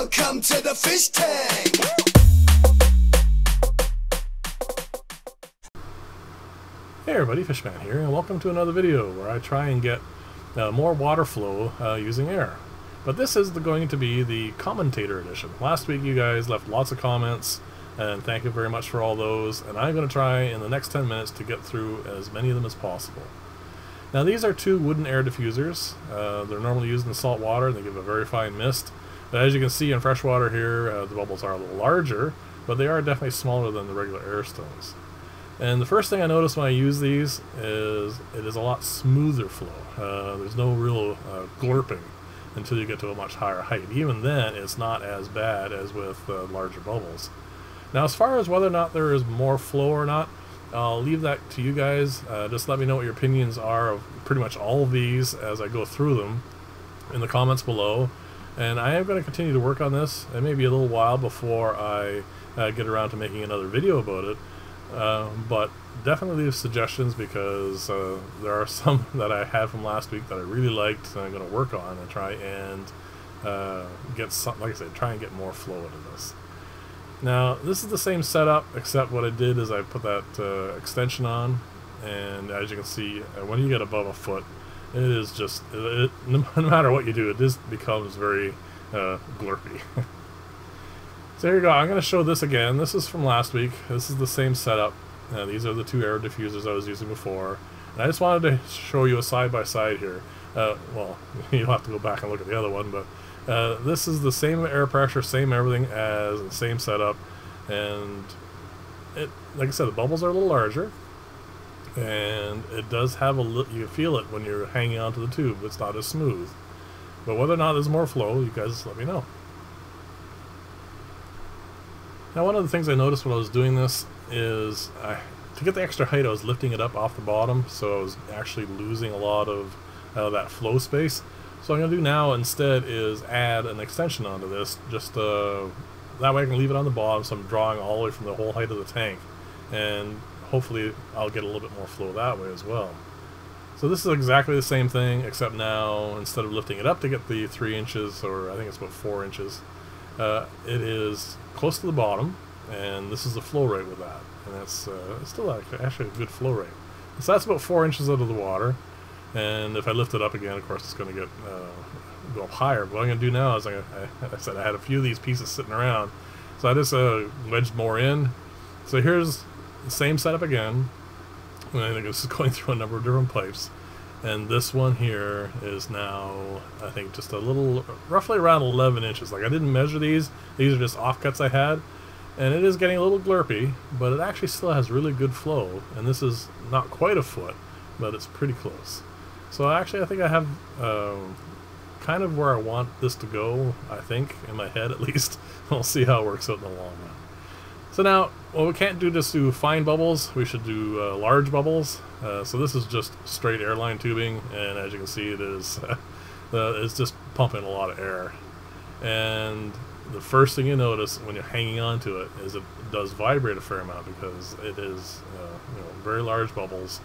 Welcome to the fish tank. Hey everybody, Fishman here, and welcome to another video where I try and get more water flow using air. But this is going to be the commentator edition. Last week you guys left lots of comments, and thank you very much for all those, and I'm going to try in the next 10 minutes to get through as many of them as possible. Now these are two wooden air diffusers. They're normally used in salt water, and they give a very fine mist. But as you can see in freshwater here, the bubbles are a little larger, but they are definitely smaller than the regular air stones. And the first thing I notice when I use these is it is a lot smoother flow. There's no real glurping until you get to a much higher height. Even then, it's not as bad as with larger bubbles. Now, as far as whether or not there is more flow or not, I'll leave that to you guys. Just let me know what your opinions are of pretty much all of these as I go through them in the comments below. And I am going to continue to work on this. It may be a little while before I get around to making another video about it. But definitely leave suggestions, because there are some that I had from last week that I really liked, and I'm going to work on and try and get some, like I said, try and get more flow into this. Now this is the same setup, except what I did is I put that extension on, and as you can see, when you get above a foot, it is just no matter what you do, it just becomes very glurpy. So here you go, I'm going to show this again. This is from last week. This is the same setup. These are the two air diffusers I was using before. And I just wanted to show you a side-by-side here. Well, you'll have to go back and look at the other one, but this is the same air pressure, same everything as the same setup. And it, like I said, the bubbles are a little larger. And it does have a little, you feel it when you're hanging onto the tube. It's not as smooth. But whether or not there's more flow, you guys let me know. Now, one of the things I noticed when I was doing this is to get the extra height, I was lifting it up off the bottom, so I was actually losing a lot of that flow space. So what I'm going to do now instead is add an extension onto this, just that way I can leave it on the bottom, so I'm drawing all the way from the whole height of the tank, and hopefully I'll get a little bit more flow that way as well. So this is exactly the same thing, except now instead of lifting it up to get the 3 inches, or I think it's about 4 inches, it is close to the bottom, and this is the flow rate with that, and that's still actually a good flow rate. So that's about 4 inches out of the water, and if I lift it up again, of course it's going to get go up higher. But what I'm going to do now is, I said I had a few of these pieces sitting around, so I just wedged more in. So here's the same setup again, and I think this is going through a number of different pipes. And this one here is now, I think, just a little, roughly around 11 inches. Like, I didn't measure these. These are just offcuts I had. And it is getting a little glurpy, but it actually still has really good flow. And this is not quite a foot, but it's pretty close. So actually, I think I have kind of where I want this to go, I think, in my head at least. We'll see how it works out in the long run. So now, well, we can't just do fine bubbles, we should do large bubbles. So this is just straight airline tubing, and as you can see, it is it's just pumping a lot of air. And the first thing you notice when you're hanging onto it is it does vibrate a fair amount, because it is very large bubbles.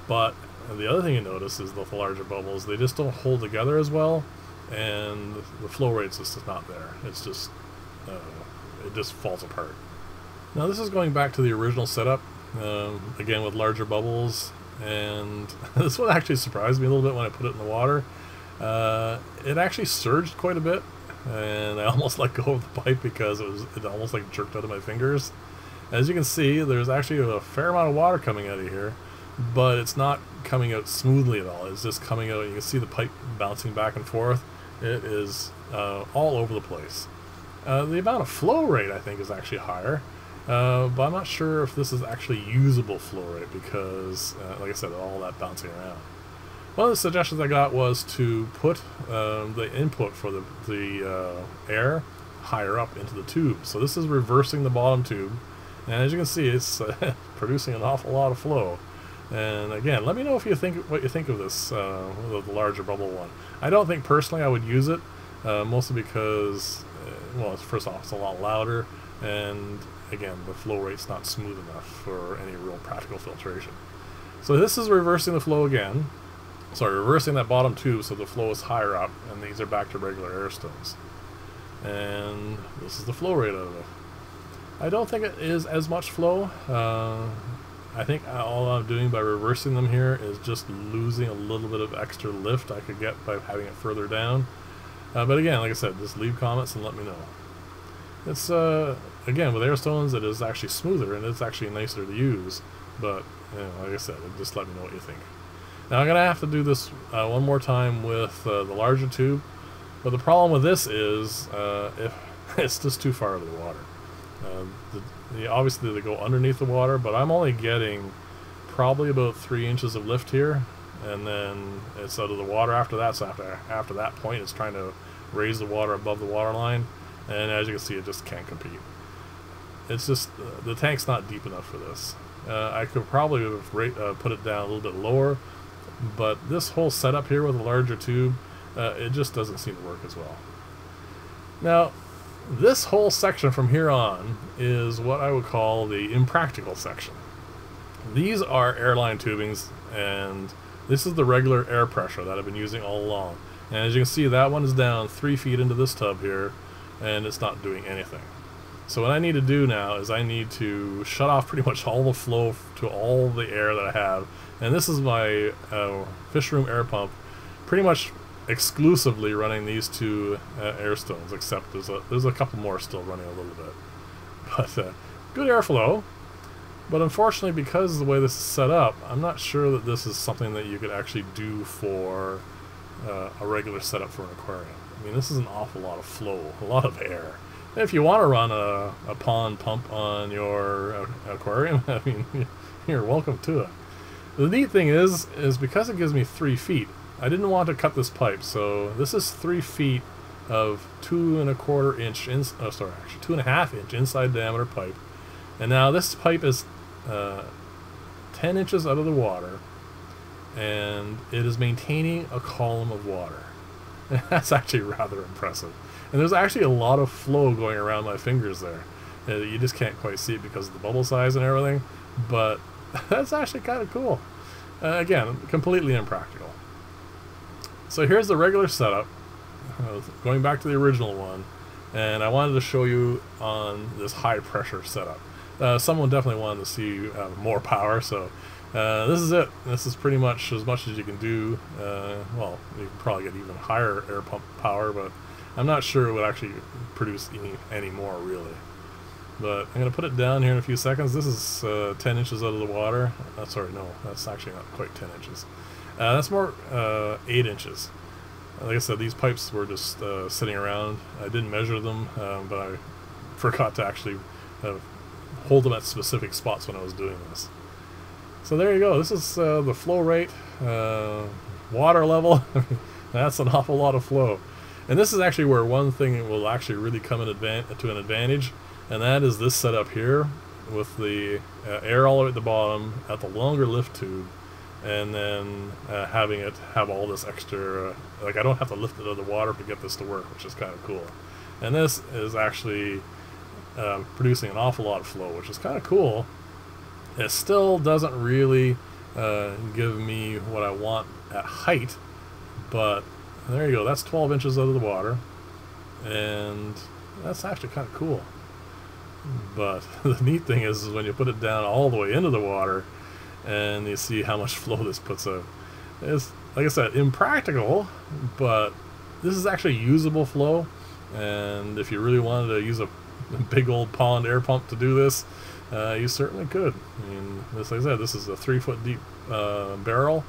But the other thing you notice is the larger bubbles, they just don't hold together as well, and the flow rate's just not there. It's just it just falls apart. Now this is going back to the original setup, again with larger bubbles, and this one actually surprised me a little bit when I put it in the water. It actually surged quite a bit, and I almost let go of the pipe because it almost like jerked out of my fingers. As you can see, there's actually a fair amount of water coming out of here, but it's not coming out smoothly at all. It's just coming out, you can see the pipe bouncing back and forth. It is all over the place. The amount of flow rate, I think, is actually higher. But I'm not sure if this is actually usable flow rate, because, like I said, all that bouncing around. One of the suggestions I got was to put the input for the air higher up into the tube. So this is reversing the bottom tube, and as you can see, it's producing an awful lot of flow. And again, let me know if you think what you think of this, the larger bubble one. I don't think personally I would use it, mostly because, well, first off, it's a lot louder, and again, the flow rate's not smooth enough for any real practical filtration. So this is reversing the flow again. Sorry, reversing that bottom tube so the flow is higher up, and these are back to regular air stones. and this is the flow rate of it. I don't think it is as much flow. I think all I'm doing by reversing them here is just losing a little bit of extra lift I could get by having it further down. But again, like I said, just leave comments and let me know. It's again, with Airstones it is actually smoother and it's actually nicer to use, but you know, like I said, just let me know what you think. Now I'm gonna have to do this one more time with the larger tube, but the problem with this is if it's just too far out of the water. Obviously they go underneath the water, but I'm only getting probably about 3 inches of lift here, and then it's out of the water after that. So after that point, it's trying to raise the water above the water line, and as you can see, it just can't compete. It's just the tank's not deep enough for this. I could probably have put it down a little bit lower, but this whole setup here with a larger tube, it just doesn't seem to work as well. Now, this whole section from here on is what I would call the impractical section. These are airline tubings, and this is the regular air pressure that I've been using all along. And as you can see, that one is down 3 feet into this tub here, and it's not doing anything. So what I need to do now is I need to shut off pretty much all the flow to all the air that I have. And this is my fish room air pump, pretty much exclusively running these two Airstones, except there's a couple more still running a little bit. But good airflow. But unfortunately, because of the way this is set up, I'm not sure that this is something that you could actually do for a regular setup for an aquarium. I mean, this is an awful lot of flow, a lot of air. And if you want to run a pond pump on your aquarium, I mean, you're welcome to it. The neat thing is because it gives me 3 feet, I didn't want to cut this pipe, so this is 3 feet of 2¼ inch, 2½ inch inside diameter pipe. And now this pipe is 10 inches out of the water, and it is maintaining a column of water. That's actually rather impressive. And there's actually a lot of flow going around my fingers there. You just can't quite see it because of the bubble size and everything, but that's actually kind of cool. Again, completely impractical. So here's the regular setup, going back to the original one, and I wanted to show you on this high pressure setup. Someone definitely wanted to see more power, so this is it. This is pretty much as you can do. Well, you can probably get even higher air pump power, but I'm not sure it would actually produce any more, really. But I'm going to put it down here in a few seconds. This is 10 inches out of the water. Sorry, no, that's actually not quite 10 inches. That's more 8 inches. Like I said, these pipes were just sitting around. I didn't measure them, but I forgot to actually hold them at specific spots when I was doing this. So there you go. This is the flow rate, water level. That's an awful lot of flow. And this is actually where one thing will actually really come to an advantage, and that is this setup here with the air all the way at the bottom at the longer lift tube, and then having it have all this extra, like I don't have to lift it out of the water to get this to work, which is kind of cool. And this is actually producing an awful lot of flow, which is kind of cool. It still doesn't really give me what I want at height, but there you go. That's 12 inches out of the water, and that's actually kind of cool. But the neat thing is when you put it down all the way into the water, and you see how much flow this puts out. It's, like I said, impractical, but this is actually usable flow. And if you really wanted to use a big old pond air pump to do this, you certainly could. I mean, like I said, this is a 3 foot deep barrel,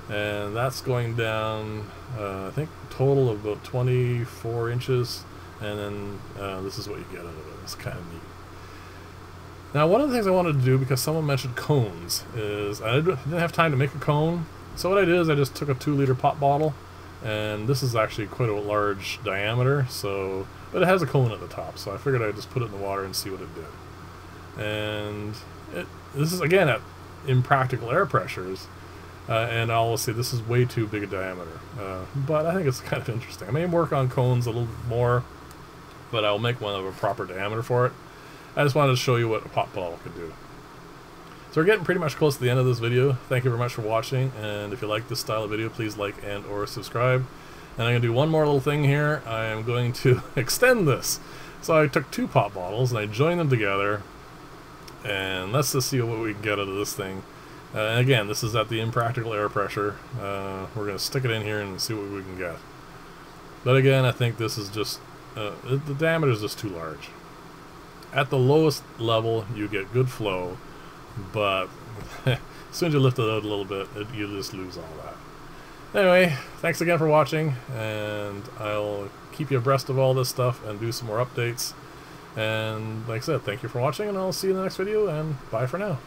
and that's going down, I think, total of about 24 inches, and then this is what you get out of it. It's kind of neat. Now, one of the things I wanted to do, because someone mentioned cones, is I didn't have time to make a cone, so what I did is I just took a 2-liter pop bottle, and this is actually quite a large diameter, so, but it has a cone at the top, so I figured I'd just put it in the water and see what it did. And this is, again, at impractical air pressures, and I'll say this is way too big a diameter, but I think it's kind of interesting. I may work on cones a little more, but I'll make one of a proper diameter for it. I just wanted to show you what a pop bottle could do. So we're getting pretty much close to the end of this video. Thank you very much for watching, and if you like this style of video, please like and or subscribe. And I'm going to do one more little thing here. I am going to extend this. So I took 2 pop bottles and I joined them together. And let's just see what we can get out of this thing. And again, this is at the impractical air pressure. We're going to stick it in here and see what we can get. But again, I think this is just, the diameter is just too large. At the lowest level, you get good flow, but as soon as you lift it out a little bit, you just lose all that. Anyway, thanks again for watching, and I'll keep you abreast of all this stuff and do some more updates. And like I said, thank you for watching, and I'll see you in the next video, and bye for now.